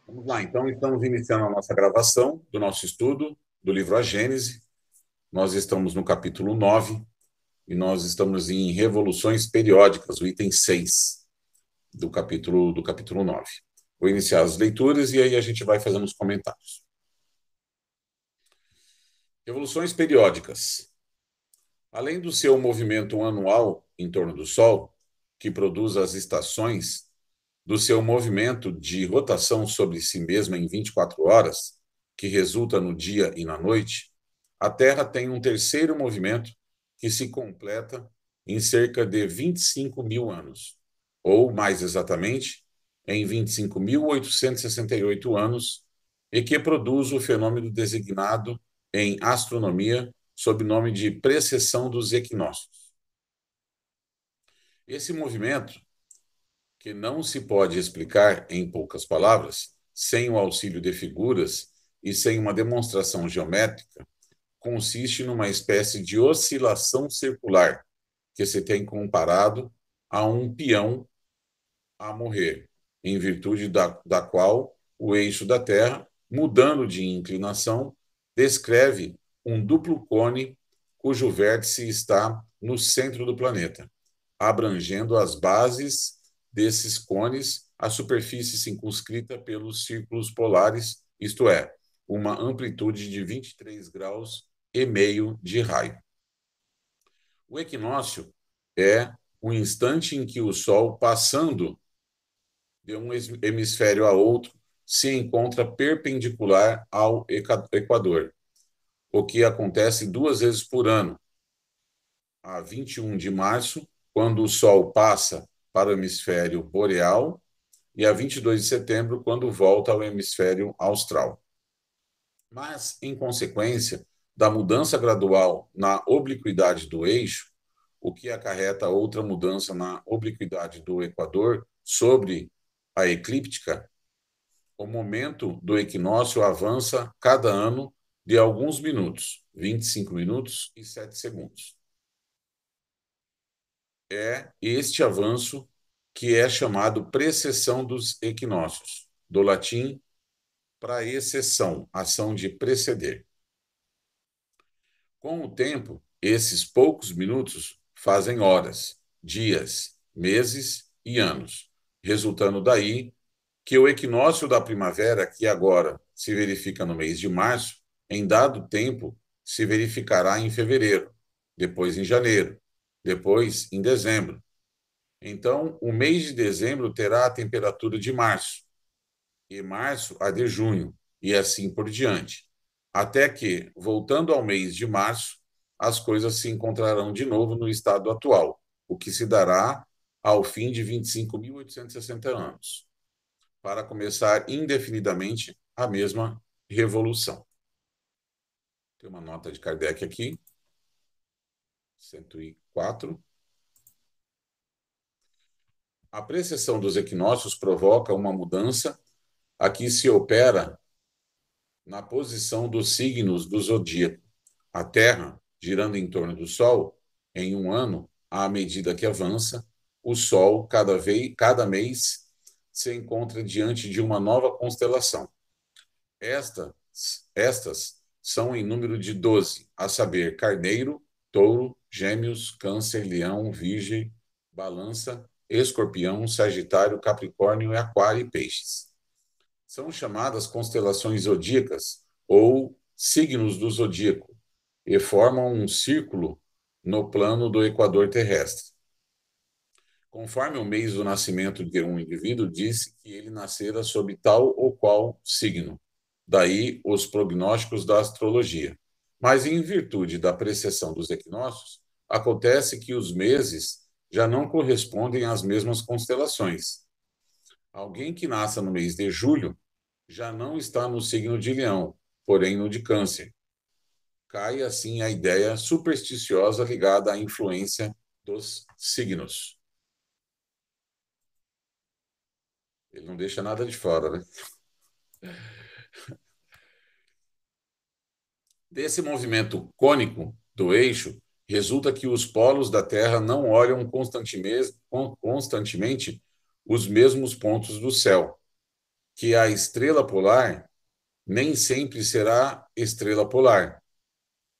Vamos lá, então, estamos iniciando a nossa gravação do nosso estudo do livro A Gênese. Nós estamos no capítulo 9 e nós estamos em revoluções periódicas, o item 6 do capítulo 9. Vou iniciar as leituras e aí a gente vai fazendo os comentários. Revoluções periódicas. Além do seu movimento anual em torno do Sol, que produz as estações, do seu movimento de rotação sobre si mesma em 24 horas, que resulta no dia e na noite, a Terra tem um terceiro movimento que se completa em cerca de 25 mil anos, ou, mais exatamente, em 25.868 anos, e que produz o fenômeno designado em astronomia sob o nome de precessão dos equinócios. Esse movimento, que não se pode explicar em poucas palavras, sem o auxílio de figuras e sem uma demonstração geométrica, consiste numa espécie de oscilação circular que se tem comparado a um peão a morrer, em virtude da qual o eixo da Terra, mudando de inclinação, descreve um duplo cone cujo vértice está no centro do planeta, abrangendo as bases desses cones a superfície circunscrita pelos círculos polares, isto é, uma amplitude de 23 graus e meio de raio. O equinócio é o instante em que o Sol, passando de um hemisfério a outro, se encontra perpendicular ao Equador, o que acontece 2 vezes por ano, a 21 de março, quando o Sol passa para o hemisfério boreal, e a 22 de setembro, quando volta ao hemisfério austral. Mas, em consequência da mudança gradual na obliquidade do eixo, o que acarreta outra mudança na obliquidade do Equador sobre a eclíptica, o momento do equinócio avança cada ano de alguns minutos, 25 minutos e 7 segundos. É este avanço que é chamado precessão dos equinócios, do latim praecessão, ação de preceder. Com o tempo, esses poucos minutos fazem horas, dias, meses e anos, resultando daí que o equinócio da primavera, que agora se verifica no mês de março, em dado tempo se verificará em fevereiro, depois em janeiro, depois em dezembro. Então, o mês de dezembro terá a temperatura de março, e março a de junho, e assim por diante. Até que, voltando ao mês de março, as coisas se encontrarão de novo no estado atual, o que se dará ao fim de 25.860 anos, para começar indefinidamente a mesma revolução. Tem uma nota de Kardec aqui, 104. A precessão dos equinócios provoca uma mudança a que se opera na posição dos signos do zodíaco. A Terra, girando em torno do Sol, em um ano, à medida que avança, o Sol, cada mês, se encontra diante de uma nova constelação. Estas são em número de 12, a saber, Carneiro, Touro, Gêmeos, Câncer, Leão, Virgem, Balança, Escorpião, Sagitário, Capricórnio, Aquário e Peixes. São chamadas constelações zodíacas ou signos do zodíaco e formam um círculo no plano do equador terrestre. Conforme o mês do nascimento de um indivíduo, disse que ele nascera sob tal ou qual signo. Daí os prognósticos da astrologia. Mas, em virtude da precessão dos equinócios, acontece que os meses já não correspondem às mesmas constelações. Alguém que nasça no mês de julho já não está no signo de Leão, porém no de Câncer. Cai, assim, a ideia supersticiosa ligada à influência dos signos. Ele não deixa nada de fora, né? Desse movimento cônico do eixo, resulta que os polos da Terra não olham constantemente os mesmos pontos do céu. que a estrela polar nem sempre será estrela polar,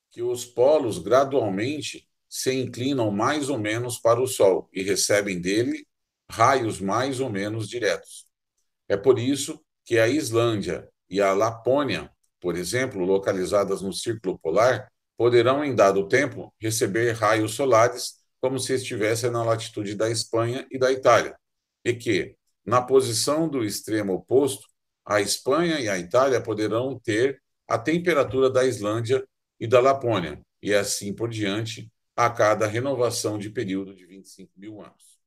que os polos gradualmente se inclinam mais ou menos para o Sol e recebem dele raios mais ou menos diretos. É por isso que a Islândia e a Lapônia, por exemplo, localizadas no Círculo Polar, poderão, em dado tempo, receber raios solares como se estivessem na latitude da Espanha e da Itália, e que, na posição do extremo oposto, a Espanha e a Itália poderão ter a temperatura da Islândia e da Lapônia, e assim por diante, a cada renovação de período de 25 mil anos.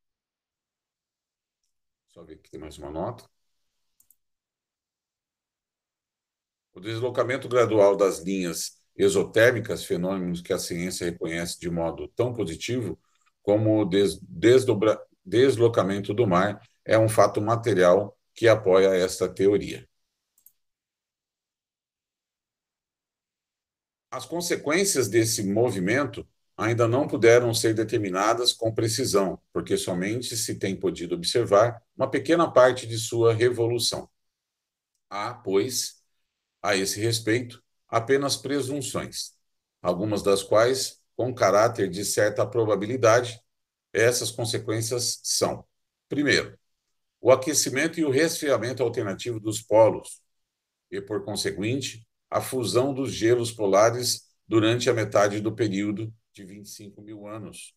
Só ver aqui tem mais uma nota. O deslocamento gradual das linhas exotérmicas, fenômenos que a ciência reconhece de modo tão positivo como o deslocamento do mar, é um fato material que apoia esta teoria. As consequências desse movimento ainda não puderam ser determinadas com precisão, porque somente se tem podido observar uma pequena parte de sua revolução. Há, pois, a esse respeito, apenas presunções, algumas das quais com caráter de certa probabilidade. Essas consequências são: primeiro, o aquecimento e o resfriamento alternativo dos polos, e, por conseguinte, a fusão dos gelos polares durante a metade do período de 25 mil anos,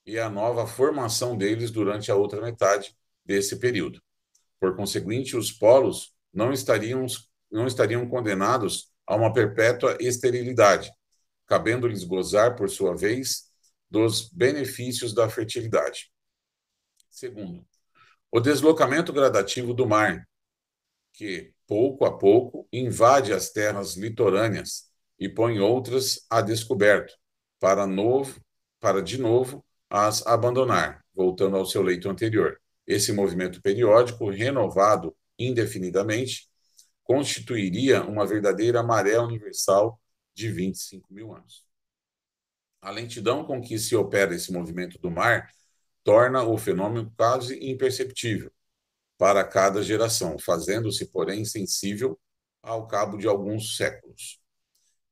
e a nova formação deles durante a outra metade desse período. Por conseguinte, os polos não estariam condenados a uma perpétua esterilidade, cabendo-lhes gozar, por sua vez, dos benefícios da fertilidade. Segundo, o deslocamento gradativo do mar, que, pouco a pouco, invade as terras litorâneas e põe outras a descoberto, para de novo as abandonar, voltando ao seu leito anterior. Esse movimento periódico, renovado indefinidamente, constituiria uma verdadeira maré universal de 25 mil anos. A lentidão com que se opera esse movimento do mar torna o fenômeno quase imperceptível para cada geração, fazendo-se, porém, sensível ao cabo de alguns séculos.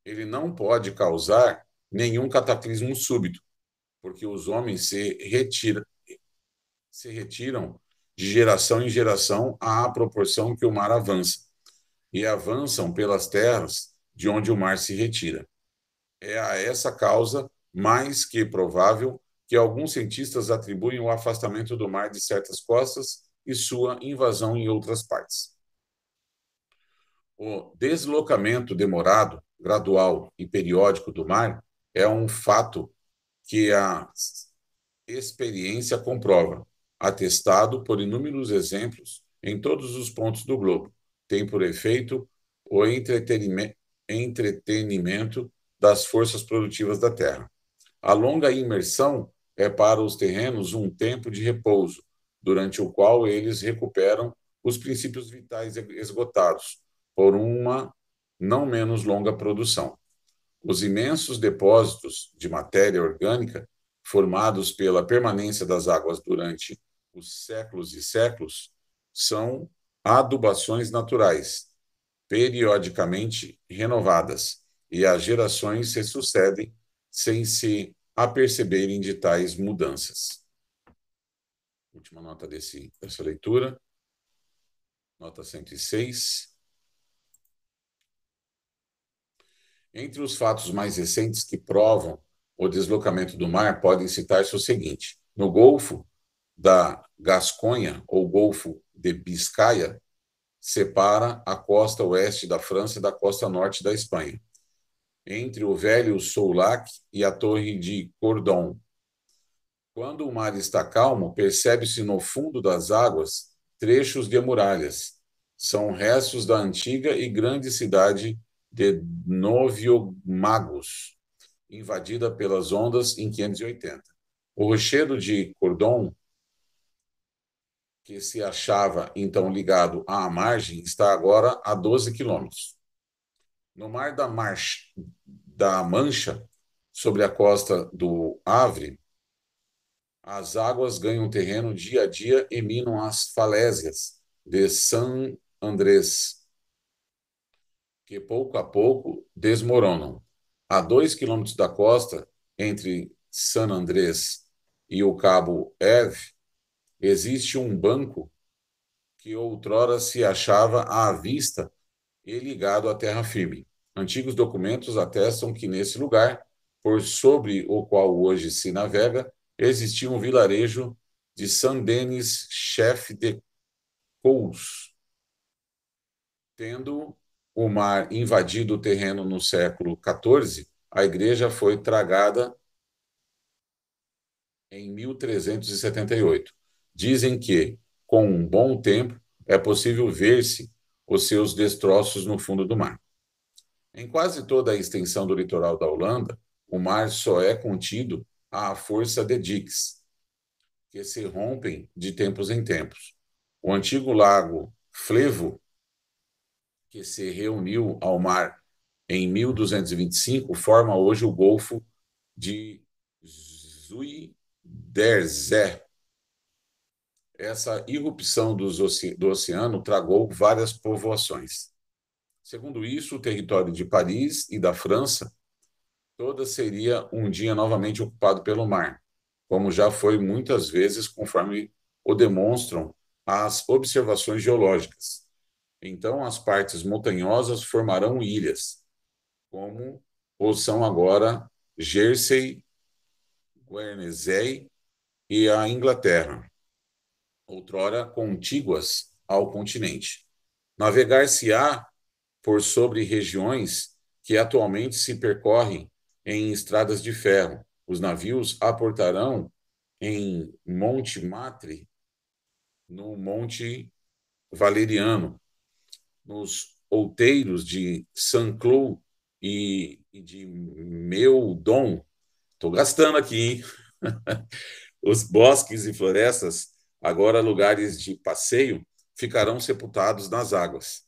Ele não pode causar nenhum cataclismo súbito, porque os homens se retiram de geração em geração à proporção que o mar avança, e avançam pelas terras de onde o mar se retira. É a essa causa mais que provável que alguns cientistas atribuem o afastamento do mar de certas costas e sua invasão em outras partes. O deslocamento demorado, gradual e periódico do mar é um fato que a experiência comprova, atestado por inúmeros exemplos em todos os pontos do globo. Tem por efeito o entretenimento das forças produtivas da Terra. A longa imersão é para os terrenos um tempo de repouso, durante o qual eles recuperam os princípios vitais esgotados por uma não menos longa produção. Os imensos depósitos de matéria orgânica, formados pela permanência das águas durante os séculos e séculos, são adubações naturais, periodicamente renovadas, e as gerações se sucedem sem se aperceberem de tais mudanças. Última nota dessa leitura, nota 106. Entre os fatos mais recentes que provam o deslocamento do mar, podem citar-se o seguinte: no Golfo da Gasconha, ou Golfo de Biscaia, separa a costa oeste da França da costa norte da Espanha, entre o velho Soulac e a torre de Cordon. Quando o mar está calmo, percebe-se no fundo das águas trechos de muralhas. São restos da antiga e grande cidade de Noviomagus, invadida pelas ondas em 580. O rochedo de Cordon, que se achava então ligado à margem, está agora a 12 quilômetros. No mar da Mancha, sobre a costa do Havre, as águas ganham terreno dia a dia e minam as falésias de Andrés, que pouco a pouco desmoronam. A 2 quilômetros da costa, entre San Andrés e o Cabo Eve, existe um banco que outrora se achava à vista e ligado à terra firme. Antigos documentos atestam que nesse lugar, por sobre o qual hoje se navega, existia um vilarejo de Saint-Denis, chefe de Cous. Tendo o mar invadido o terreno no século XIV, a igreja foi tragada em 1378. Dizem que, com um bom tempo, é possível ver-se os seus destroços no fundo do mar. Em quase toda a extensão do litoral da Holanda, o mar só é contido à força de diques, que se rompem de tempos em tempos. O antigo lago Flevo, que se reuniu ao mar em 1225, forma hoje o Golfo de Zuiderzé. Essa irrupção do oceano tragou várias povoações. Segundo isso, o território de Paris e da França toda seria um dia novamente ocupado pelo mar, como já foi muitas vezes, conforme o demonstram as observações geológicas. Então, as partes montanhosas formarão ilhas, como o são agora Jersey, Guernsey e a Inglaterra, outrora contíguas ao continente. Navegar-se-á por sobre regiões que atualmente se percorrem em estradas de ferro. Os navios aportarão em Monte Matre, no Monte Valeriano, nos outeiros de Saint-Cloud e de Meudon. Estou gastando aqui, hein? Os bosques e florestas, agora lugares de passeio, ficarão sepultados nas águas,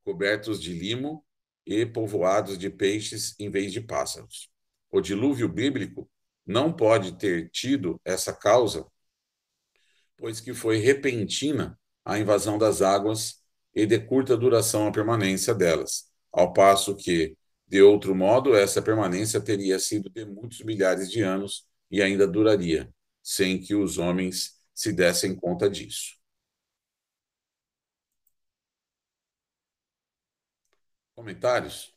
cobertos de limo e povoados de peixes em vez de pássaros. O dilúvio bíblico não pode ter tido essa causa, pois que foi repentina a invasão das águas e de curta duração a permanência delas, ao passo que, de outro modo, essa permanência teria sido de muitos milhares de anos e ainda duraria, sem que os homens se dessem conta disso. Comentários?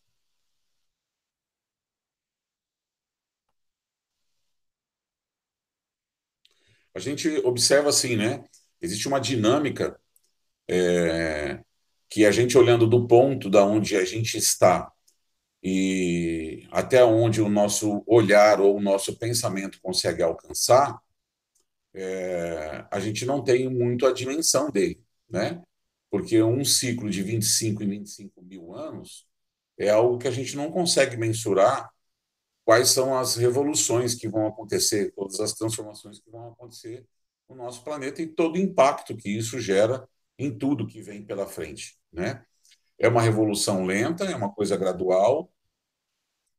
A gente observa assim, né? Existe uma dinâmica que a gente olhando do ponto da onde a gente está e até onde o nosso olhar ou o nosso pensamento consegue alcançar, a gente não tem muito a dimensão dele, né? Porque um ciclo de 25 e 25 mil anos é algo que a gente não consegue mensurar quais são as revoluções que vão acontecer, todas as transformações que vão acontecer no nosso planeta e todo o impacto que isso gera em tudo que vem pela frente, né? É uma revolução lenta, é uma coisa gradual,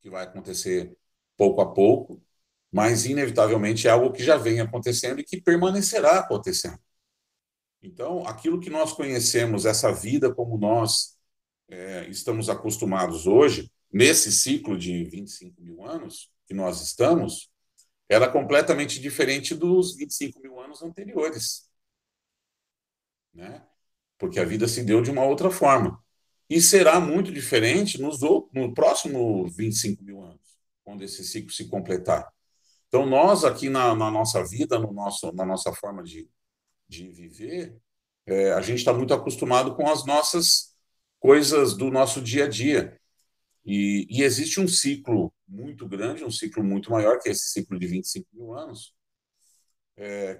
que vai acontecer pouco a pouco, mas inevitavelmente é algo que já vem acontecendo e que permanecerá acontecendo. Então, aquilo que nós conhecemos, essa vida como nós estamos acostumados hoje, nesse ciclo de 25 mil anos que nós estamos, ela é completamente diferente dos 25 mil anos anteriores, né? Porque a vida se deu de uma outra forma. E será muito diferente no próximo 25 mil anos, quando esse ciclo se completar. Então, nós aqui na nossa vida, na nossa forma de viver, a gente está muito acostumado com as nossas coisas do nosso dia a dia. E existe um ciclo muito grande, um ciclo muito maior, que é esse ciclo de 25 mil anos,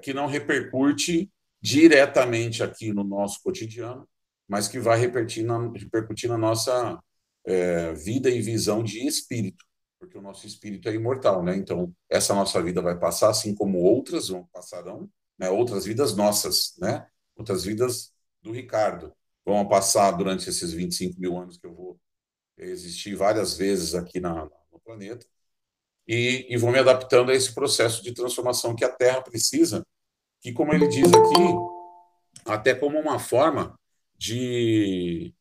que não repercute diretamente aqui no nosso cotidiano, mas que vai repercutir na nossa vida e visão de espírito, porque o nosso espírito é imortal, né? Então, essa nossa vida vai passar, assim como outras passarão, né? Outras vidas nossas, né? Outras vidas do Ricardo vão passar durante esses 25 mil anos que eu vou existir várias vezes aqui no planeta e vou me adaptando a esse processo de transformação que a Terra precisa, que, como ele diz aqui, até como uma forma de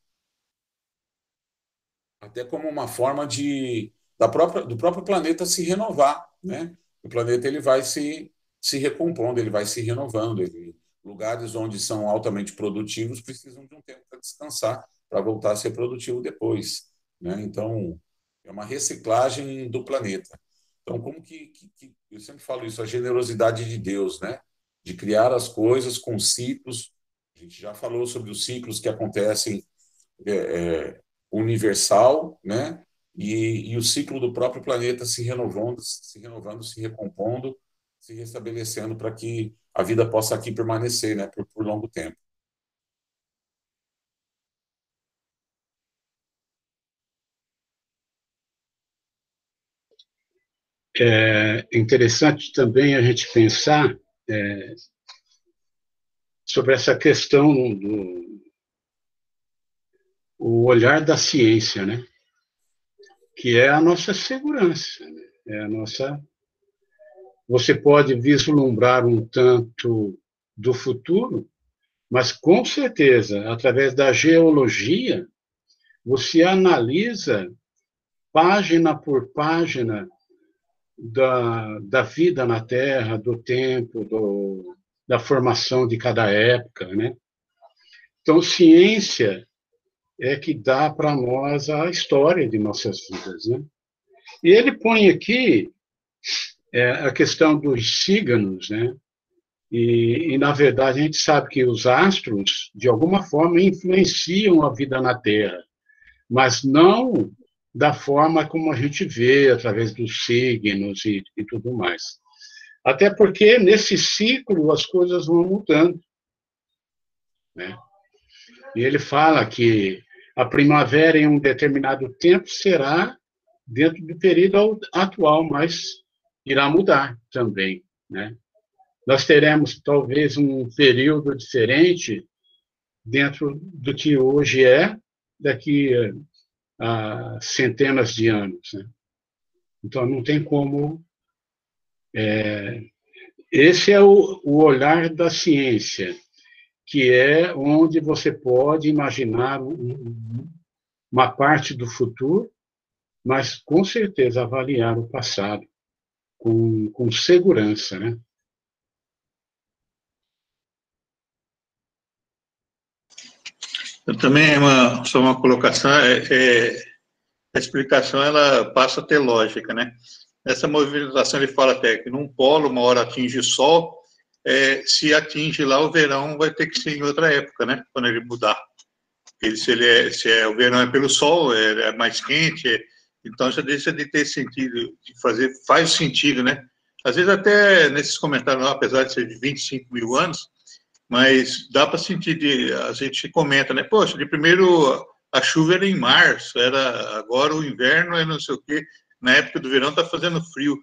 até como uma forma do próprio planeta se renovar, né? O planeta ele vai se recompondo, ele vai se renovando. Lugares onde são altamente produtivos precisam de um tempo para descansar, para voltar a ser produtivo depois, né? Então, é uma reciclagem do planeta. Então, como que eu sempre falo isso, a generosidade de Deus, né? De criar as coisas com ciclos. A gente já falou sobre os ciclos que acontecem é, universal, né? E o ciclo do próprio planeta se recompondo, se restabelecendo para que a vida possa aqui permanecer, né? Por longo tempo. É interessante também a gente pensar sobre essa questão do o olhar da ciência, né? Que é a nossa segurança, né? É a nossa. Você pode vislumbrar um tanto do futuro, mas com certeza, através da geologia, você analisa página por página da vida na Terra, do tempo, da formação de cada época, né? Então, ciência é que dá para nós a história de nossas vidas, né? E ele põe aqui a questão dos signos, né? Na verdade, a gente sabe que os astros, de alguma forma, influenciam a vida na Terra, mas não da forma como a gente vê, através dos signos e tudo mais. Até porque, nesse ciclo, as coisas vão mudando, né? E ele fala que a primavera, em um determinado tempo, será dentro do período atual, mas irá mudar também, né? Nós teremos talvez um período diferente dentro do que hoje é, daqui a centenas de anos, né? Então não tem como. Esse é o olhar da ciência, que é onde você pode imaginar uma parte do futuro, mas com certeza avaliar o passado com segurança, né? Eu também, só uma colocação, a explicação ela passa a ter lógica, né? Nessa movimentação ele fala até que num polo, uma hora atinge o sol, se atinge lá o verão, vai ter que ser em outra época, né? Quando ele mudar. O verão é pelo sol, é mais quente, então já deixa de ter sentido, faz sentido, né? Às vezes até nesses comentários, apesar de ser de 25 mil anos, mas dá para sentir, a gente comenta, né? Poxa, de primeiro a chuva era em março, agora o inverno é não sei o quê, na época do verão está fazendo frio.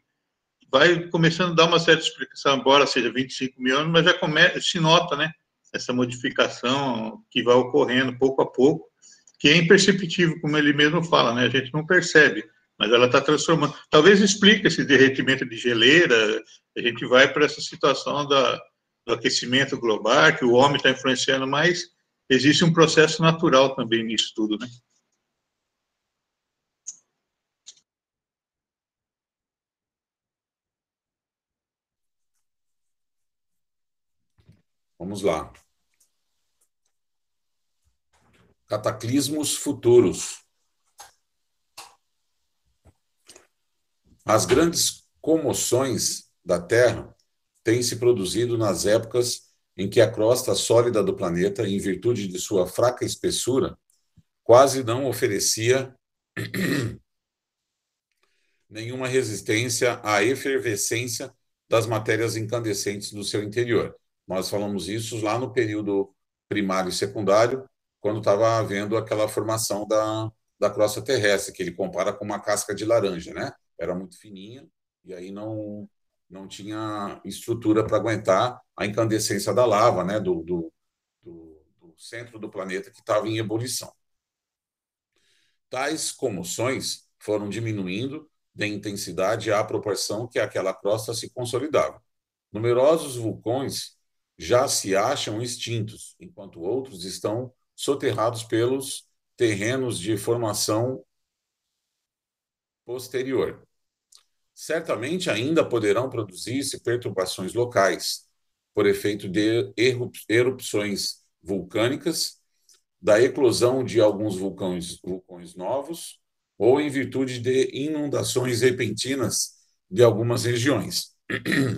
Vai começando a dar uma certa explicação, embora seja 25 mil anos, mas se nota, né? Essa modificação que vai ocorrendo pouco a pouco, que é imperceptível, como ele mesmo fala, né? A gente não percebe, mas ela está transformando. Talvez explique esse derretimento de geleira, a gente vai para essa situação do aquecimento global, que o homem está influenciando mais, existe um processo natural também nisso tudo, né? Vamos lá. Cataclismos futuros. As grandes comoções da Terra têm se produzido nas épocas em que a crosta sólida do planeta, em virtude de sua fraca espessura, quase não oferecia nenhuma resistência à efervescência das matérias incandescentes do seu interior. Nós falamos isso lá no período primário e secundário, quando estava havendo aquela formação da crosta terrestre, que ele compara com uma casca de laranja, né? Era muito fininha e aí não tinha estrutura para aguentar a incandescência da lava, né? Do centro do planeta que estava em ebulição. Tais comoções foram diminuindo de intensidade à proporção que aquela crosta se consolidava. Numerosos vulcões já se acham extintos, enquanto outros estão soterrados pelos terrenos de formação posterior. Certamente ainda poderão produzir-se perturbações locais, por efeito de erupções vulcânicas, da eclosão de alguns vulcões novos, ou em virtude de inundações repentinas de algumas regiões.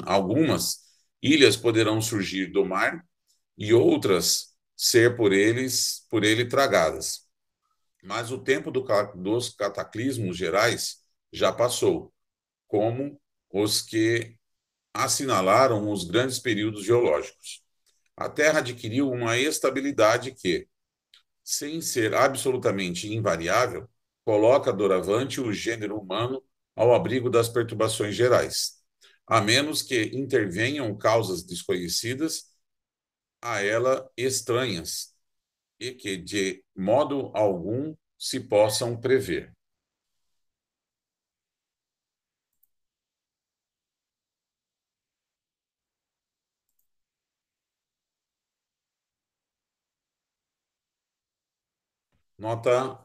Algumas ilhas poderão surgir do mar e outras ser por ele tragadas. Mas o tempo dos cataclismos gerais já passou, como os que assinalaram os grandes períodos geológicos. A Terra adquiriu uma estabilidade que, sem ser absolutamente invariável, coloca doravante o gênero humano ao abrigo das perturbações gerais, a menos que intervenham causas desconhecidas a ela estranhas e que, de modo algum, se possam prever. Nota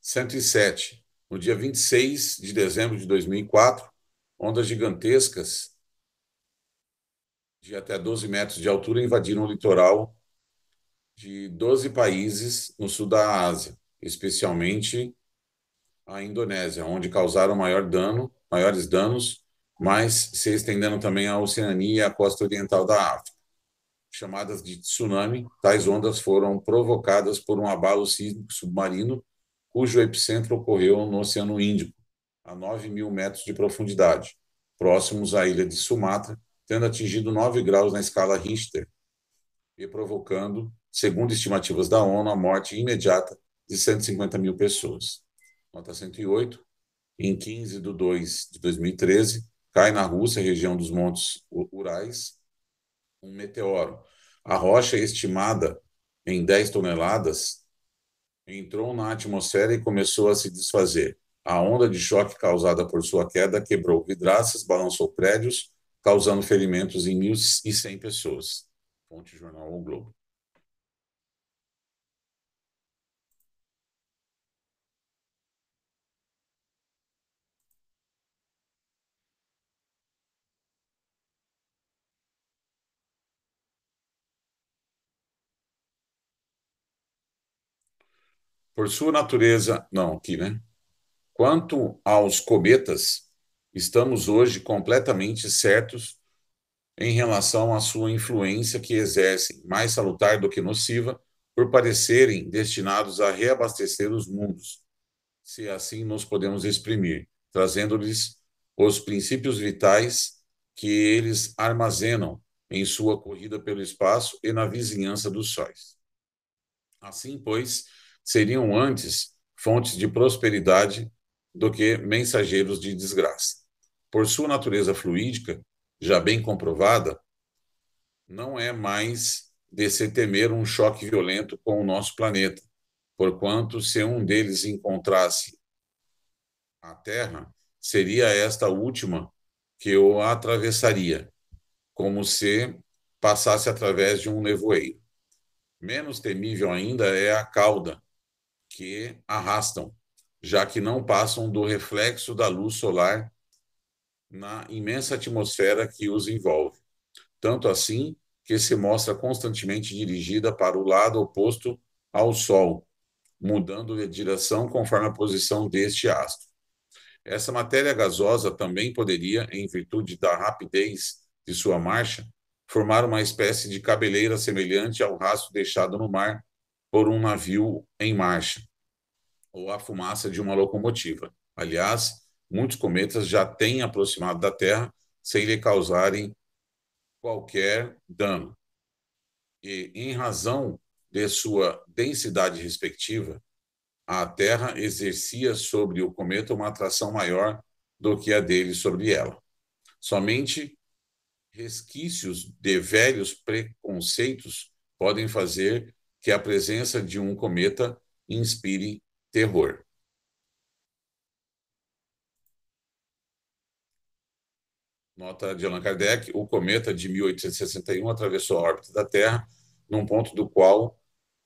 107. No dia 26 de dezembro de 2004, ondas gigantescas de até 12 metros de altura invadiram o litoral de 12 países no sul da Ásia, especialmente a Indonésia, onde causaram maiores danos, mas se estendendo também à Oceania e à costa oriental da África. Chamadas de tsunami, tais ondas foram provocadas por um abalo sísmico submarino, cujo epicentro ocorreu no Oceano Índico, a 9.000 metros de profundidade, próximos à ilha de Sumatra, tendo atingido 9 graus na escala Richter e provocando, segundo estimativas da ONU, a morte imediata de 150 mil pessoas. Nota 108. Em 15 de 2 de 2013, cai na Rússia, região dos Montes Urais, um meteoro. A rocha, estimada em 10 toneladas, entrou na atmosfera e começou a se desfazer. A onda de choque causada por sua queda quebrou vidraças, balançou prédios, causando ferimentos em 1.100 pessoas. Fonte Jornal O Globo. Por sua natureza, não, aqui, né? Quanto aos cometas, estamos hoje completamente certos em relação à sua influência que exercem, mais salutar do que nociva, por parecerem destinados a reabastecer os mundos, se assim nos podemos exprimir, trazendo-lhes os princípios vitais que eles armazenam em sua corrida pelo espaço e na vizinhança dos sóis. Assim, pois, seriam antes fontes de prosperidade do que mensageiros de desgraça. Por sua natureza fluídica, já bem comprovada, não é mais de se temer um choque violento com o nosso planeta, porquanto, se um deles encontrasse a Terra, seria esta última que o atravessaria, como se passasse através de um nevoeiro. Menos temível ainda é a cauda que arrastam, já que não passam do reflexo da luz solar na imensa atmosfera que os envolve. Tanto assim que se mostra constantemente dirigida para o lado oposto ao Sol, mudando de direção conforme a posição deste astro. Essa matéria gasosa também poderia, em virtude da rapidez de sua marcha, formar uma espécie de cabeleira semelhante ao rastro deixado no mar por um navio em marcha, ou a fumaça de uma locomotiva. Aliás, muitos cometas já têm aproximado da Terra sem lhe causarem qualquer dano. E, em razão de sua densidade respectiva, a Terra exercia sobre o cometa uma atração maior do que a dele sobre ela. Somente resquícios de velhos preconceitos podem fazer que a presença de um cometa inspire terror. Nota de Allan Kardec: o cometa de 1861 atravessou a órbita da Terra, num ponto do qual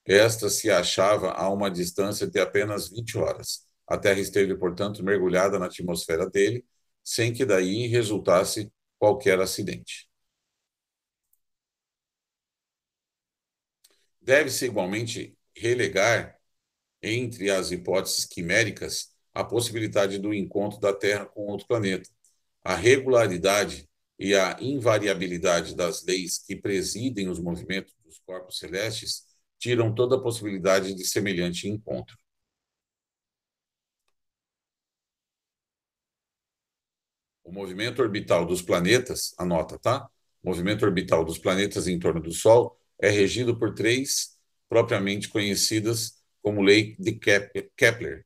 esta se achava a uma distância de apenas 20 horas. A Terra esteve, portanto, mergulhada na atmosfera dele, sem que daí resultasse qualquer acidente. Deve-se igualmente relegar entre as hipóteses quiméricas a possibilidade do encontro da Terra com outro planeta. A regularidade e a invariabilidade das leis que presidem os movimentos dos corpos celestes tiram toda a possibilidade de semelhante encontro. O movimento orbital dos planetas, anota, tá? O movimento orbital dos planetas em torno do Sol é regido por três propriamente conhecidas como lei de Kepler.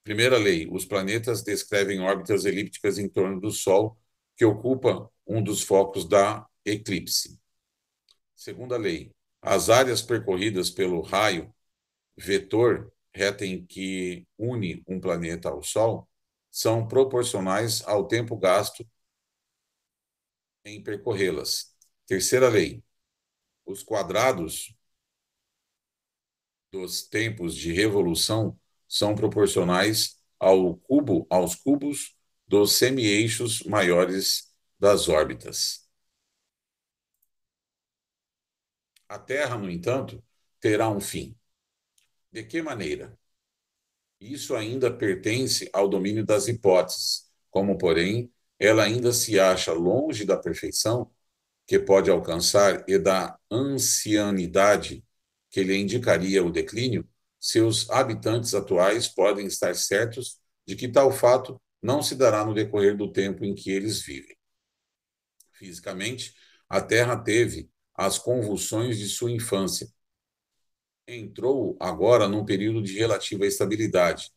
Primeira lei, os planetas descrevem órbitas elípticas em torno do Sol, que ocupa um dos focos da eclipse. Segunda lei, as áreas percorridas pelo raio vetor, reta em que une um planeta ao Sol, são proporcionais ao tempo gasto em percorrê-las. Terceira lei, os quadrados dos tempos de revolução são proporcionais aos cubos dos semi-eixos maiores das órbitas. A Terra, no entanto, terá um fim. De que maneira? Isso ainda pertence ao domínio das hipóteses, como, porém, ela ainda se acha longe da perfeição que pode alcançar e da ancianidade que lhe indicaria o declínio, seus habitantes atuais podem estar certos de que tal fato não se dará no decorrer do tempo em que eles vivem. Fisicamente, a Terra teve as convulsões de sua infância. Entrou agora num período de relativa estabilidade,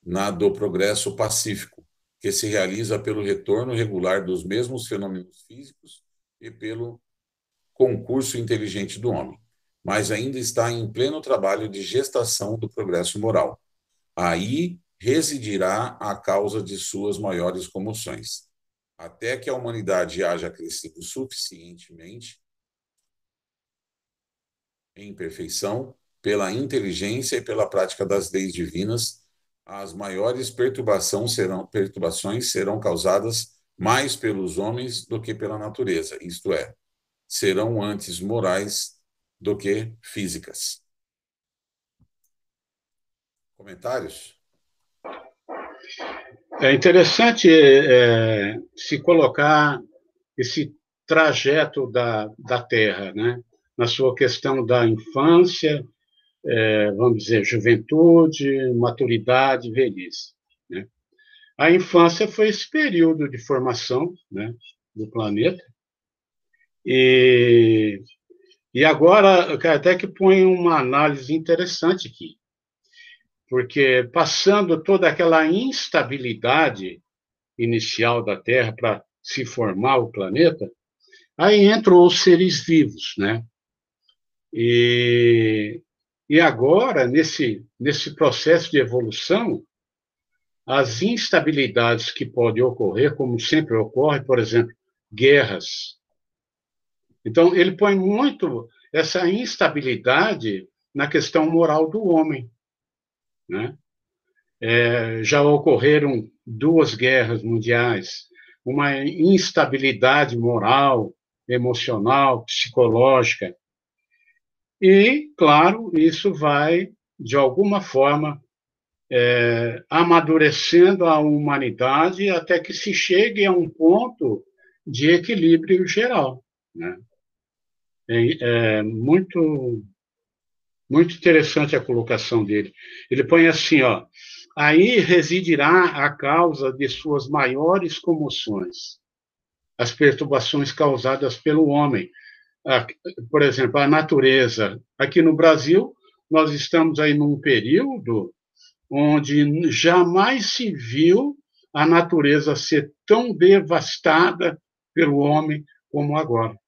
na do progresso pacífico, que se realiza pelo retorno regular dos mesmos fenômenos físicos e pelo concurso inteligente do homem, mas ainda está em pleno trabalho de gestação do progresso moral. Aí residirá a causa de suas maiores comoções. Até que a humanidade haja crescido suficientemente em perfeição, pela inteligência e pela prática das leis divinas, as maiores perturbações serão causadas mais pelos homens do que pela natureza, isto é, serão antes morais do que físicas. Comentários? É interessante se colocar esse trajeto da Terra, né? Na sua questão da infância, vamos dizer, juventude, maturidade, velhice. Né? A infância foi esse período de formação, né, do planeta. E agora, Kardec põe uma análise interessante aqui, porque passando toda aquela instabilidade inicial da Terra para se formar o planeta, aí entram os seres vivos, né? E agora, nesse processo de evolução, as instabilidades que podem ocorrer, como sempre ocorre, por exemplo, guerras. Então, ele põe muito essa instabilidade na questão moral do homem, né? Já ocorreram 2 guerras mundiais, uma instabilidade moral, emocional, psicológica. E, claro, isso vai, de alguma forma, amadurecendo a humanidade até que se chegue a um ponto de equilíbrio geral, né? Muito, muito interessante a colocação dele. Ele põe assim, ó, aí residirá a causa de suas maiores comoções, as perturbações causadas pelo homem. Por exemplo, a natureza. Aqui no Brasil, nós estamos aí num período onde jamais se viu a natureza ser tão devastada pelo homem como agora,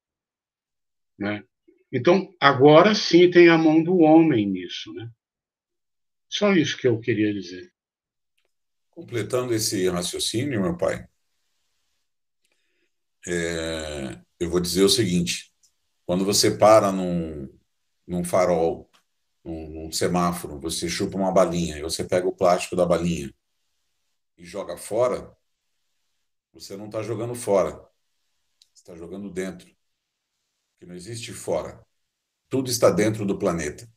né? Então, agora sim tem a mão do homem nisso, né? Só isso que eu queria dizer. Completando esse raciocínio, meu pai, eu vou dizer o seguinte: quando você para num farol num semáforo, você chupa uma balinha e você pega o plástico da balinha e joga fora, você não está jogando fora, você está jogando dentro, porque não existe fora. Tudo está dentro do planeta.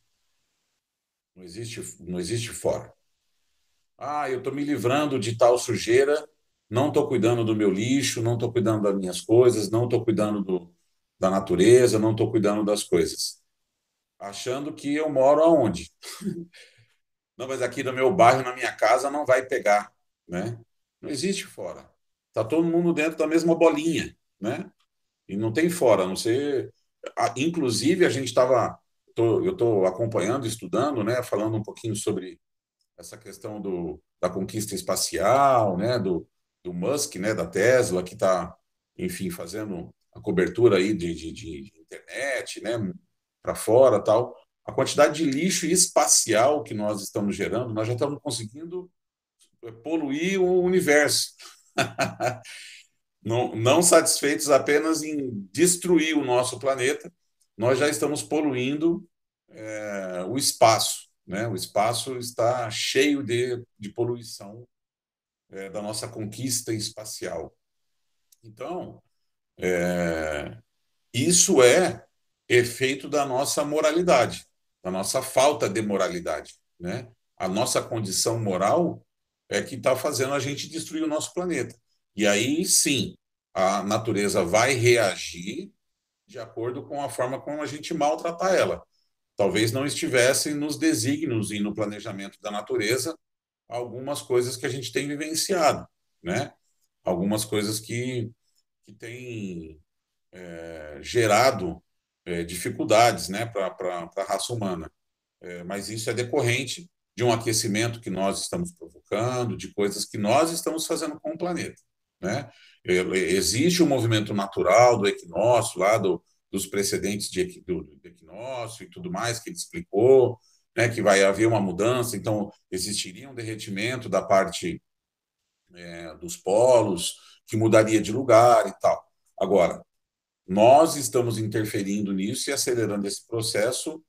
Não existe fora. Ah, eu estou me livrando de tal sujeira, não estou cuidando do meu lixo, não estou cuidando das minhas coisas, não estou cuidando da natureza, não estou cuidando das coisas. Achando que eu moro aonde? Não, mas aqui no meu bairro, na minha casa, não vai pegar, né? Não existe fora. Está todo mundo dentro da mesma bolinha, né? E não tem fora, a não ser. Inclusive, a gente estava. Eu estou acompanhando, estudando, né? Falando um pouquinho sobre essa questão da conquista espacial, né? Do Musk, né? Da Tesla, que está, enfim, fazendo a cobertura aí de internet, né? Para fora, tal. A quantidade de lixo espacial que nós estamos gerando, nós já estamos conseguindo poluir o universo. Não satisfeitos apenas em destruir o nosso planeta, nós já estamos poluindo o espaço. Né? O espaço está cheio de poluição da nossa conquista espacial. Então, isso é efeito da nossa moralidade, da nossa falta de moralidade. Né? A nossa condição moral é que está fazendo a gente destruir o nosso planeta. E aí, sim, a natureza vai reagir de acordo com a forma como a gente maltratar ela. Talvez não estivessem nos desígnios e no planejamento da natureza algumas coisas que a gente tem vivenciado, né? Algumas coisas que têm gerado dificuldades, né, para a raça humana. Mas isso é decorrente de um aquecimento que nós estamos provocando, de coisas que nós estamos fazendo com o planeta. Né? Existe um movimento natural do equinócio, lá dos precedentes do equinócio e tudo mais que ele explicou, né, que vai haver uma mudança, então existiria um derretimento da parte dos polos, que mudaria de lugar e tal. Agora, nós estamos interferindo nisso e acelerando esse processo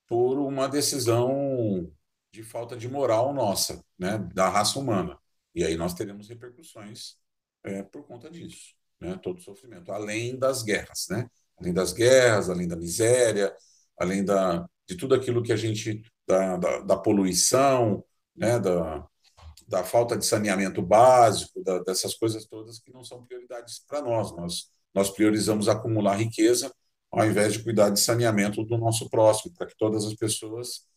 por uma decisão de falta de moral nossa, né, da raça humana. E aí nós teremos repercussões por conta disso, né, todo o sofrimento, além das guerras, né, além das guerras, além da miséria, além de tudo aquilo que a gente da poluição, né, da falta de saneamento básico, dessas coisas todas que não são prioridades para nós. Nós priorizamos acumular riqueza ao invés de cuidar de saneamento do nosso próximo, para que todas as pessoas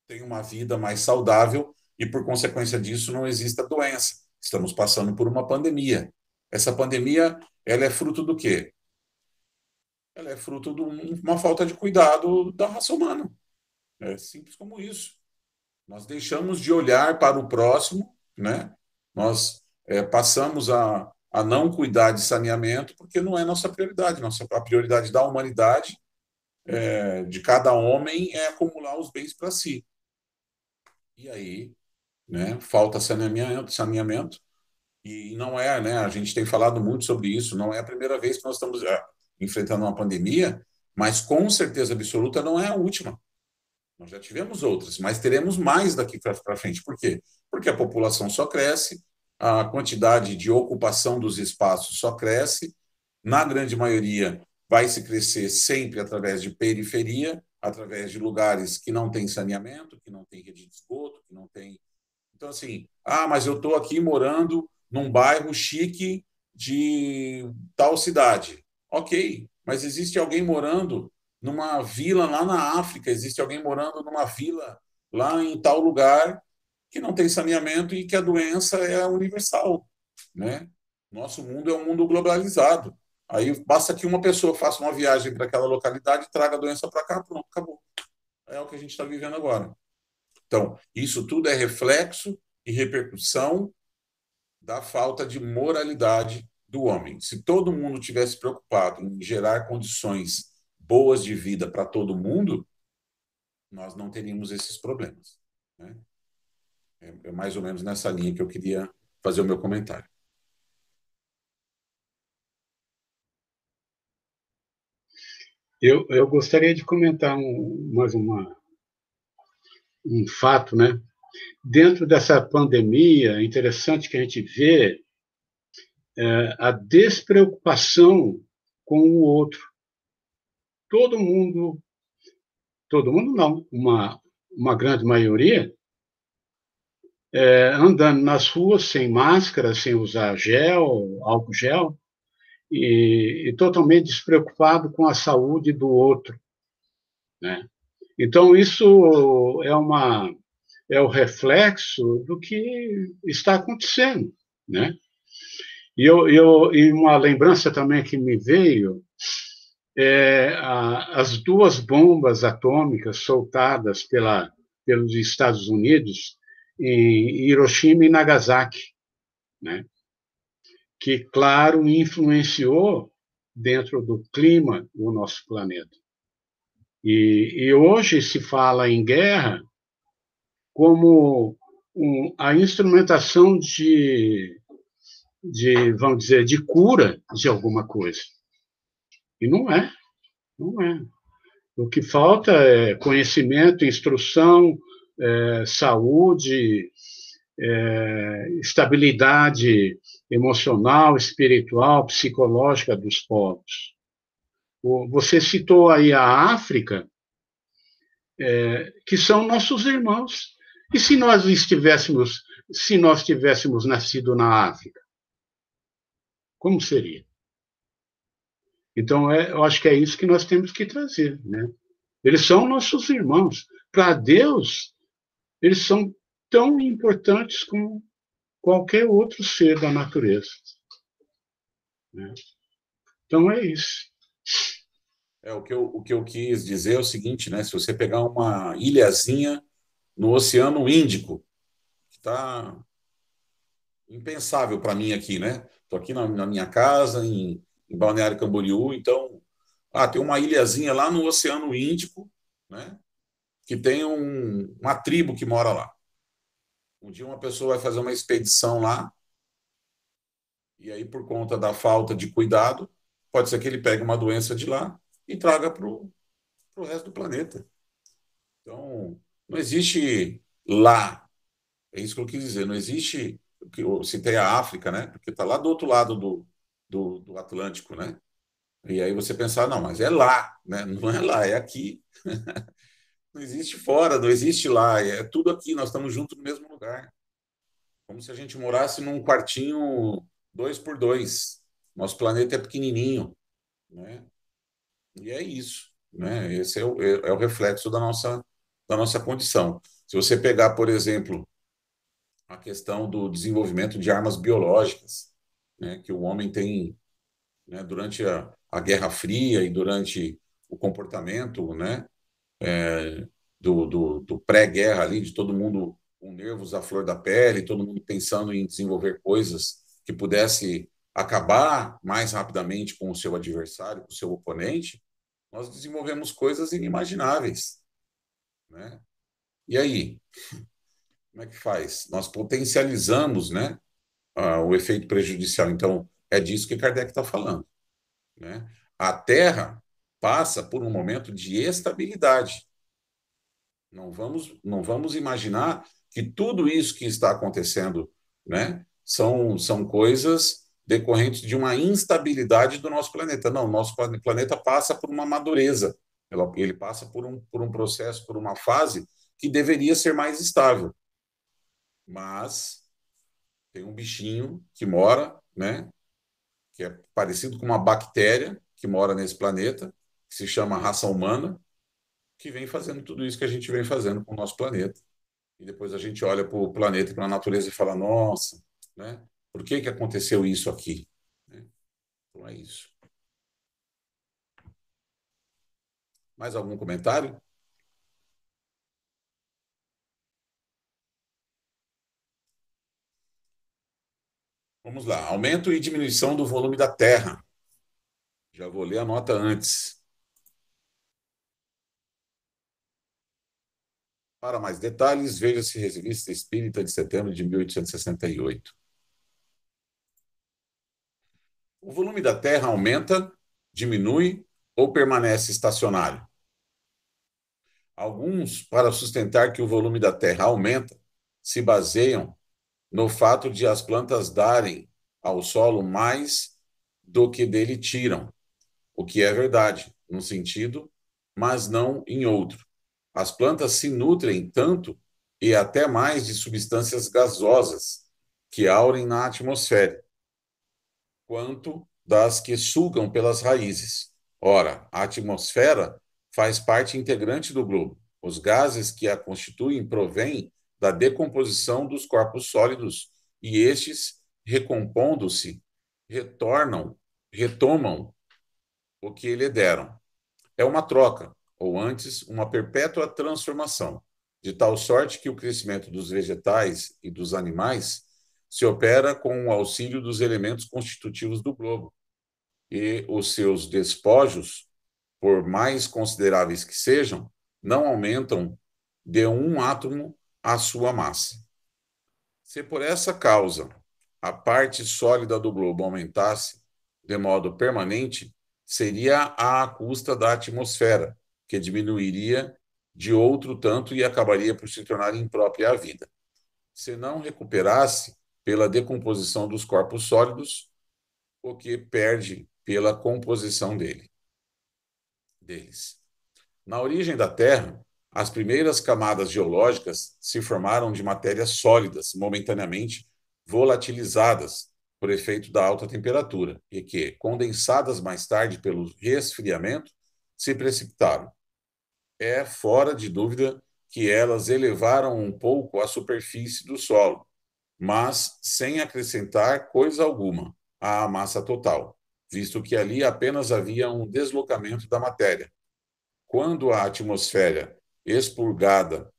tenham uma vida mais saudável e, por consequência disso, não exista doença. Estamos passando por uma pandemia. Essa pandemia, ela é fruto do quê? Ela é fruto de uma falta de cuidado da raça humana. É simples como isso. Nós deixamos de olhar para o próximo, né? Nós passamos a não cuidar de saneamento porque não é nossa prioridade. A prioridade da humanidade, de cada homem, é acumular os bens para si. E aí, né, falta saneamento, e não é, né? A gente tem falado muito sobre isso. Não é a primeira vez que nós estamos enfrentando uma pandemia, mas com certeza absoluta não é a última. Nós já tivemos outras, mas teremos mais daqui para frente. Por quê? Porque a população só cresce, a quantidade de ocupação dos espaços só cresce, na grande maioria vai se crescer sempre através de periferia, através de lugares que não têm saneamento, que não têm rede de esgoto, que não tem. Então, assim, mas eu estou aqui morando num bairro chique de tal cidade. Ok, mas existe alguém morando numa vila lá na África, existe alguém morando numa vila lá em tal lugar que não tem saneamento e que a doença é universal, né? Nosso mundo é um mundo globalizado. Aí basta que uma pessoa faça uma viagem para aquela localidade, traga a doença para cá, pronto, acabou. É o que a gente está vivendo agora. Então, isso tudo é reflexo e repercussão da falta de moralidade do homem. Se todo mundo tivesse preocupado em gerar condições boas de vida para todo mundo, nós não teríamos esses problemas. Né? É mais ou menos nessa linha que eu queria fazer o meu comentário. Eu gostaria de comentar mais um fato, né? Dentro dessa pandemia, é interessante que a gente vê a despreocupação com o outro. Todo mundo não, uma grande maioria, andando nas ruas sem máscara, sem usar álcool gel, e totalmente despreocupado com a saúde do outro, né? Então, isso é o reflexo do que está acontecendo, né? E uma lembrança também que me veio as duas bombas atômicas soltadas pelos Estados Unidos em Hiroshima e Nagasaki, né? Que, claro, influenciou dentro do clima do nosso planeta. E hoje se fala em guerra como a instrumentação vamos dizer, de cura de alguma coisa. E não é, não é. O que falta é conhecimento, instrução, saúde, estabilidade emocional, espiritual, psicológica dos povos. Você citou aí a África, que são nossos irmãos. E se nós tivéssemos nascido na África, como seria? Então, eu acho que é isso que nós temos que trazer, né? Eles são nossos irmãos. Para Deus, eles são tão importantes como qualquer outro ser da natureza, né? Então, é isso. O que eu quis dizer é o seguinte, né? Se você pegar uma ilhazinha no Oceano Índico, que está impensável para mim aqui, né? Estou aqui na minha casa, em Balneário Camboriú, então, tem uma ilhazinha lá no Oceano Índico, né? Que tem uma tribo que mora lá. Um dia uma pessoa vai fazer uma expedição lá, e aí, por conta da falta de cuidado, pode ser que ele pegue uma doença de lá e traga para o resto do planeta. Então, não existe lá. É isso que eu quis dizer. Não existe. Eu citei a África, né? Porque está lá do outro lado do Atlântico, né? E aí você pensar, não, mas é lá, né? Não é lá, é aqui. Não existe fora, não existe lá. É tudo aqui. Nós estamos juntos no mesmo lugar. Como se a gente morasse num quartinho 2 por 2. Nosso planeta é pequenininho, né? E é isso, né? Esse é o reflexo da nossa condição. Se você pegar, por exemplo, a questão do desenvolvimento de armas biológicas, né, que o homem tem, né, durante a Guerra Fria e durante o comportamento, né, do pré-guerra ali, de todo mundo com nervos à flor da pele, todo mundo pensando em desenvolver coisas que pudesse acabar mais rapidamente com o seu adversário, com o seu oponente, nós desenvolvemos coisas inimagináveis, né? E aí, como é que faz? Nós potencializamos, né, o efeito prejudicial. Então, é disso que Kardec está falando, né? A Terra passa por um momento de estabilidade. Não vamos imaginar que tudo isso que está acontecendo, né, são coisas decorrentes de uma instabilidade do nosso planeta. Não, o nosso planeta passa por uma madureza. Ele passa por um processo, por uma fase que deveria ser mais estável. Mas tem um bichinho que mora, né, que é parecido com uma bactéria que mora nesse planeta, que se chama raça humana, que vem fazendo tudo isso que a gente vem fazendo com o nosso planeta. E depois a gente olha para o planeta e para a natureza e fala, nossa, né, por que aconteceu isso aqui? Então é isso. Mais algum comentário? Vamos lá. Aumento e diminuição do volume da Terra. Já vou ler a nota antes. Para mais detalhes, veja-se Revista Espírita de setembro de 1868. O volume da Terra aumenta, diminui ou permanece estacionário? Alguns, para sustentar que o volume da Terra aumenta, se baseiam no fato de as plantas darem ao solo mais do que dele tiram, o que é verdade, num sentido, mas não em outro. As plantas se nutrem tanto e até mais de substâncias gasosas que aurem na atmosfera, quanto das que sugam pelas raízes. Ora, a atmosfera faz parte integrante do globo. Os gases que a constituem provêm da decomposição dos corpos sólidos e estes, recompondo-se, retomam o que lhe deram. É uma troca, ou antes, uma perpétua transformação, de tal sorte que o crescimento dos vegetais e dos animais se opera com o auxílio dos elementos constitutivos do globo, e os seus despojos, por mais consideráveis que sejam, não aumentam de um átomo a sua massa. Se por essa causa a parte sólida do globo aumentasse de modo permanente, seria à custa da atmosfera, que diminuiria de outro tanto e acabaria por se tornar imprópria à vida. Se não recuperasse pela decomposição dos corpos sólidos, o que perde pela composição deles. Na origem da Terra, as primeiras camadas geológicas se formaram de matérias sólidas, momentaneamente volatilizadas por efeito da alta temperatura, e que, condensadas mais tarde pelo resfriamento, se precipitaram. É fora de dúvida que elas elevaram um pouco a superfície do solo, mas sem acrescentar coisa alguma à massa total, visto que ali apenas havia um deslocamento da matéria. Quando a atmosfera, expurgada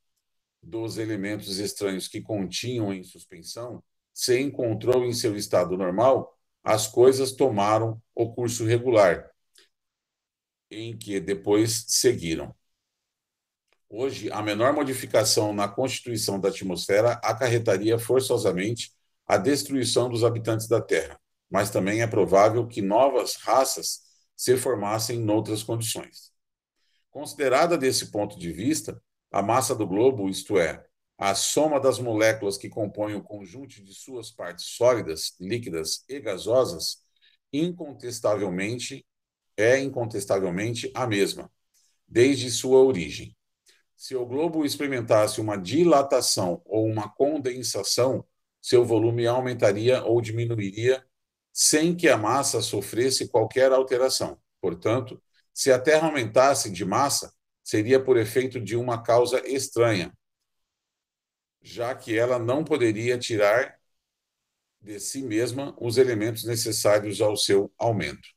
dos elementos estranhos que continham em suspensão, se encontrou em seu estado normal, as coisas tomaram o curso regular, em que depois seguiram. Hoje, a menor modificação na constituição da atmosfera acarretaria forçosamente a destruição dos habitantes da Terra, mas também é provável que novas raças se formassem noutras condições. Considerada desse ponto de vista, a massa do globo, isto é, a soma das moléculas que compõem o conjunto de suas partes sólidas, líquidas e gasosas, incontestavelmente a mesma, desde sua origem. Se o globo experimentasse uma dilatação ou uma condensação, seu volume aumentaria ou diminuiria sem que a massa sofresse qualquer alteração. Portanto, se a Terra aumentasse de massa, seria por efeito de uma causa estranha, já que ela não poderia tirar de si mesma os elementos necessários ao seu aumento.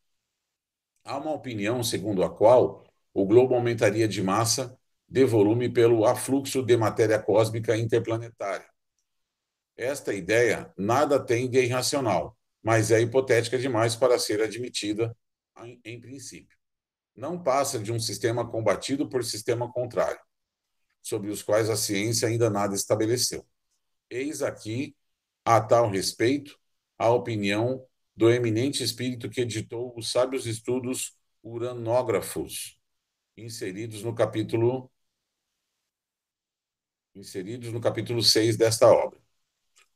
Há uma opinião segundo a qual o globo aumentaria de massa de volume pelo afluxo de matéria cósmica interplanetária. Esta ideia nada tem de irracional, mas é hipotética demais para ser admitida em princípio. Não passa de um sistema combatido por sistema contrário, sobre os quais a ciência ainda nada estabeleceu. Eis aqui, a tal respeito, a opinião do eminente espírito que editou os sábios estudos uranógrafos, inseridos no capítulo 6 desta obra.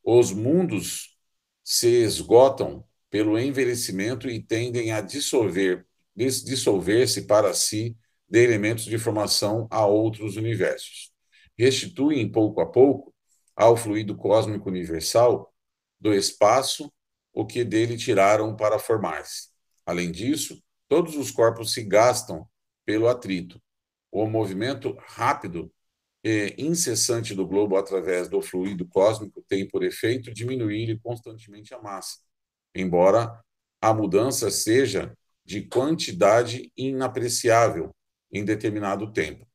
Os mundos se esgotam pelo envelhecimento e tendem a dissolver-se para si de elementos de formação a outros universos. Restituem, pouco a pouco, ao fluido cósmico universal do espaço o que dele tiraram para formar-se. Além disso, todos os corpos se gastam pelo atrito. O movimento rápido e incessante do globo através do fluido cósmico tem por efeito diminuir constantemente a massa, embora a mudança seja de quantidade inapreciável em determinado tempo.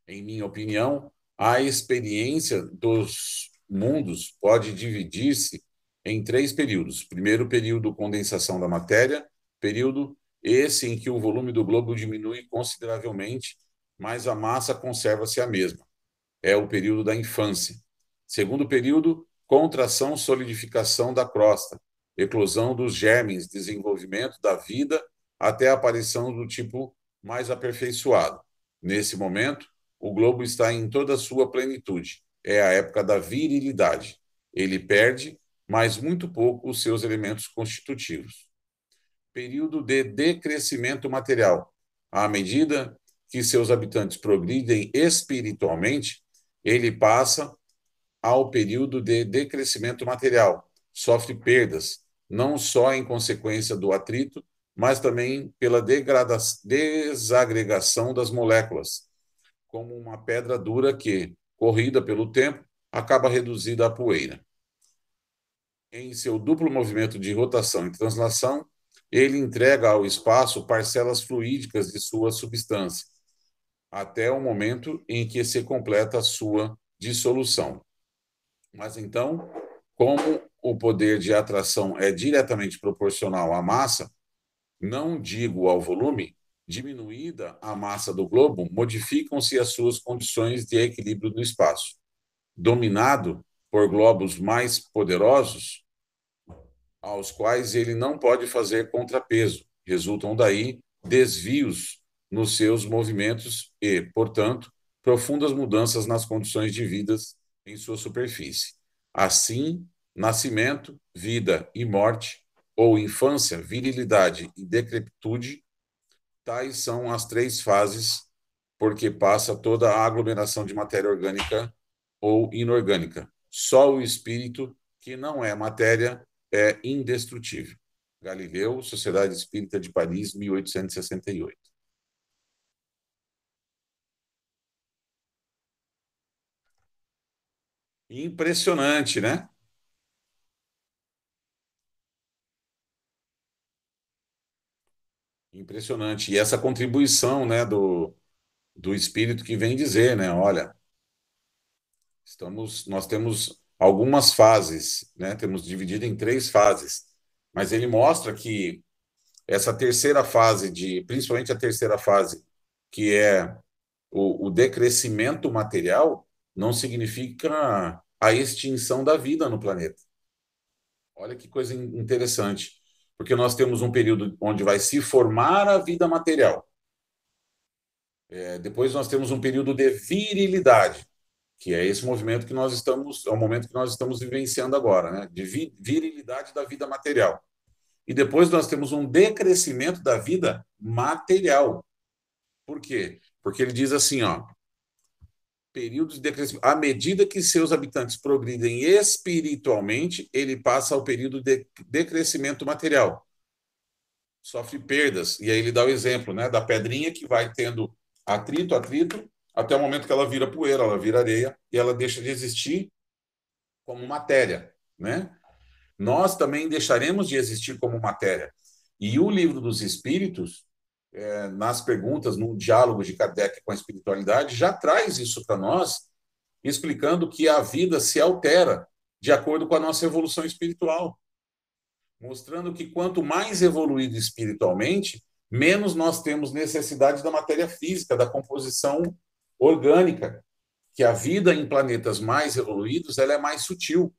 Em minha opinião, a experiência dos mundos pode dividir-se em 3 períodos. Primeiro, período condensação da matéria, período esse em que o volume do globo diminui consideravelmente, mas a massa conserva-se a mesma. É o período da infância. Segundo período, contração, solidificação da crosta, eclosão dos germes, desenvolvimento da vida até a aparição do tipo mais aperfeiçoado. Nesse momento, o globo está em toda a sua plenitude. É a época da virilidade. Ele perde, mas muito pouco, os seus elementos constitutivos. Período de decrescimento material. À medida que seus habitantes progridem espiritualmente, ele passa ao período de decrescimento material. Sofre perdas, não só em consequência do atrito, mas também pela desagregação das moléculas, como uma pedra dura que, corrida pelo tempo, acaba reduzida a poeira. Em seu duplo movimento de rotação e translação, ele entrega ao espaço parcelas fluídicas de sua substância, até o momento em que se completa a sua dissolução. Mas então, como o poder de atração é diretamente proporcional à massa, não digo ao volume, diminuída a massa do globo, modificam-se as suas condições de equilíbrio no espaço. Dominado por globos mais poderosos, aos quais ele não pode fazer contrapeso, resultam daí desvios nos seus movimentos e, portanto, profundas mudanças nas condições de vida em sua superfície. Assim, nascimento, vida e morte, ou infância, virilidade e decrepitude, tais são as três fases porque passa toda a aglomeração de matéria orgânica ou inorgânica. Só o espírito, que não é matéria, é indestrutível. Galileu, Sociedade Espírita de Paris, 1868. Impressionante, né? Impressionante. E essa contribuição, né, do espírito que vem dizer, né, olha, nós temos algumas fases, né, temos dividido em três fases, mas ele mostra que essa terceira fase, principalmente a terceira fase, que é o decrescimento material, não significa a extinção da vida no planeta. Olha que coisa interessante, porque nós temos um período onde vai se formar a vida material. Depois nós temos um período de virilidade, que é esse movimento que nós estamos, é o momento que nós estamos vivenciando agora, né? De virilidade da vida material. E depois nós temos um decrescimento da vida material. Por quê? Porque ele diz assim, ó, período de decrescimento. À medida que seus habitantes progridem espiritualmente, ele passa ao período de decrescimento material. Sofre perdas. E aí ele dá o exemplo, né, da pedrinha que vai tendo atrito, atrito, até o momento que ela vira poeira, ela vira areia e ela deixa de existir como matéria, né? Nós também deixaremos de existir como matéria. E o livro dos Espíritos, nas perguntas, no diálogo de Kardec com a espiritualidade, já traz isso para nós, explicando que a vida se altera de acordo com a nossa evolução espiritual, mostrando que quanto mais evoluído espiritualmente, menos nós temos necessidade da matéria física, da composição orgânica, que a vida em planetas mais evoluídos ela é mais sutil,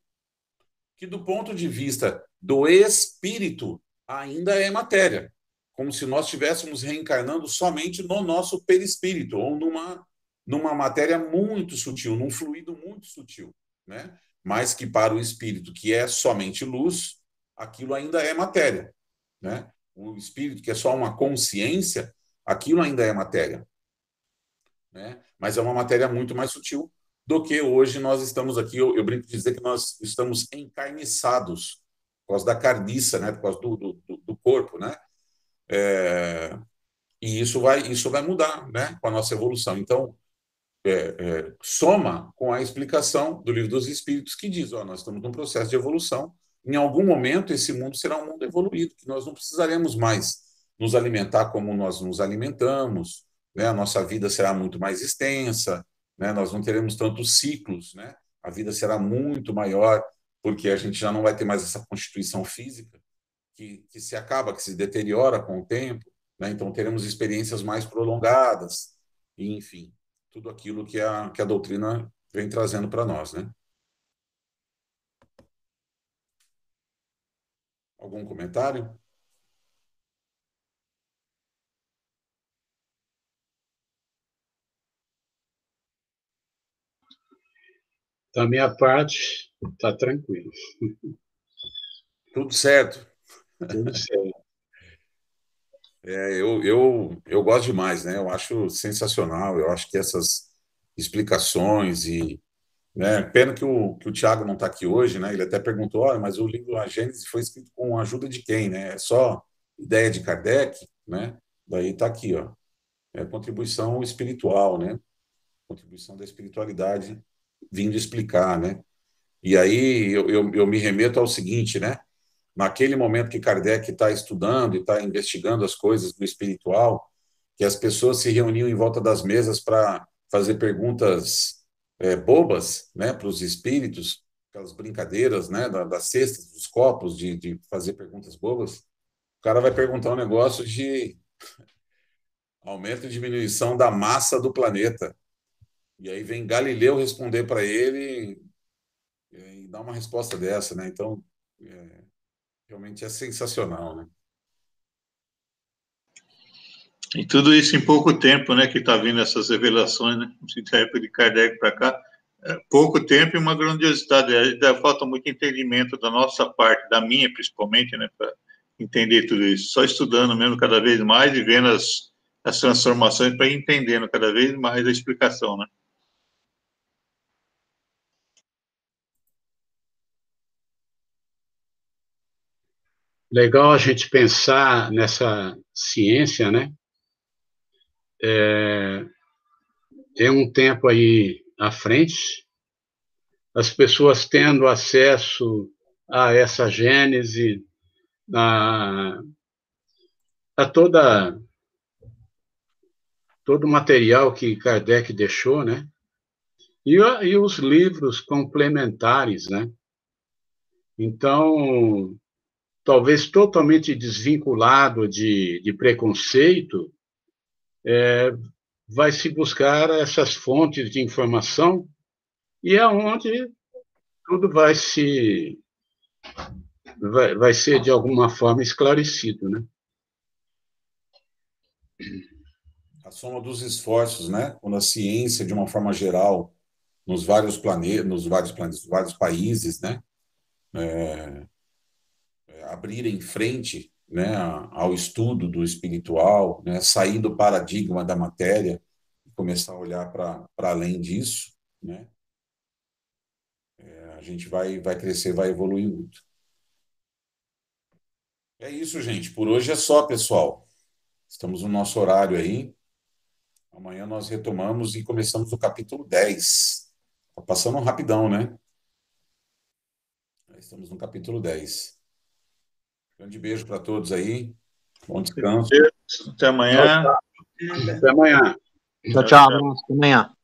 que do ponto de vista do espírito ainda é matéria, como se nós estivéssemos reencarnando somente no nosso perispírito ou numa matéria muito sutil, num fluido muito sutil, né? Mas que para o espírito, que é somente luz, aquilo ainda é matéria, né? O espírito, que é só uma consciência, aquilo ainda é matéria, né? Mas é uma matéria muito mais sutil do que hoje nós estamos aqui. Eu brinco de dizer que nós estamos encarniçados por causa da carniça, né? Por causa do corpo, né? E isso vai mudar, né? Com a nossa evolução. Então, soma com a explicação do Livro dos Espíritos que diz, ó, nós estamos num processo de evolução. Em algum momento, esse mundo será um mundo evoluído, que nós não precisaremos mais nos alimentar como nós nos alimentamos, né? A nossa vida será muito mais extensa, né? Nós não teremos tantos ciclos, né? A vida será muito maior, porque a gente já não vai ter mais essa constituição física que se acaba, que se deteriora com o tempo, né? Então teremos experiências mais prolongadas, e, enfim, tudo aquilo que a doutrina vem trazendo para nós, né? Algum comentário? Da minha parte, está tranquilo. Tudo certo. Tudo certo. Eu gosto demais, né? Eu acho sensacional. Eu acho que essas explicações e, né? Pena que o Tiago não está aqui hoje, né? Ele até perguntou, olha, mas o livro A Gênese foi escrito com a ajuda de quem, né? É só ideia de Kardec, né? Daí está aqui, ó. É contribuição espiritual, né? Contribuição da espiritualidade vindo explicar, né? E aí eu me remeto ao seguinte, né? Naquele momento que Kardec está estudando e está investigando as coisas do espiritual, que as pessoas se reuniam em volta das mesas para fazer perguntas bobas, né, para os espíritos, aquelas brincadeiras, né, das cestas, dos copos, de fazer perguntas bobas. O cara vai perguntar um negócio de aumento e diminuição da massa do planeta. E aí vem Galileu responder para ele e dar uma resposta dessa, né? Então, é, realmente é sensacional, né? E tudo isso em pouco tempo, né, que está vindo essas revelações, né, da época de Kardec para cá, pouco tempo e uma grandiosidade. Ainda falta muito entendimento da nossa parte, da minha principalmente, né, para entender tudo isso. Só estudando mesmo cada vez mais e vendo as transformações para ir entendendo cada vez mais a explicação, né. Legal a gente pensar nessa ciência, né? Tem um tempo aí à frente, as pessoas tendo acesso a essa gênese, a, a todo o material que Kardec deixou, né? E os livros complementares, né? Então, talvez totalmente desvinculado de preconceito, vai se buscar essas fontes de informação e é onde tudo vai ser de alguma forma esclarecido, né? A soma dos esforços, né? Quando a ciência, de uma forma geral, nos vários países, né? Abrirem frente, né? Ao estudo do espiritual, né? Sair do paradigma da matéria e começar a olhar para além disso, né? A gente vai crescer, vai evoluir muito. É isso, gente. Por hoje é só, pessoal. Estamos no nosso horário aí. Amanhã nós retomamos e começamos o capítulo 10. Está passando rapidão, né? Estamos no capítulo 10. Grande beijo para todos aí. Bom descanso. Até amanhã. Até amanhã. Tchau, tchau. Até amanhã.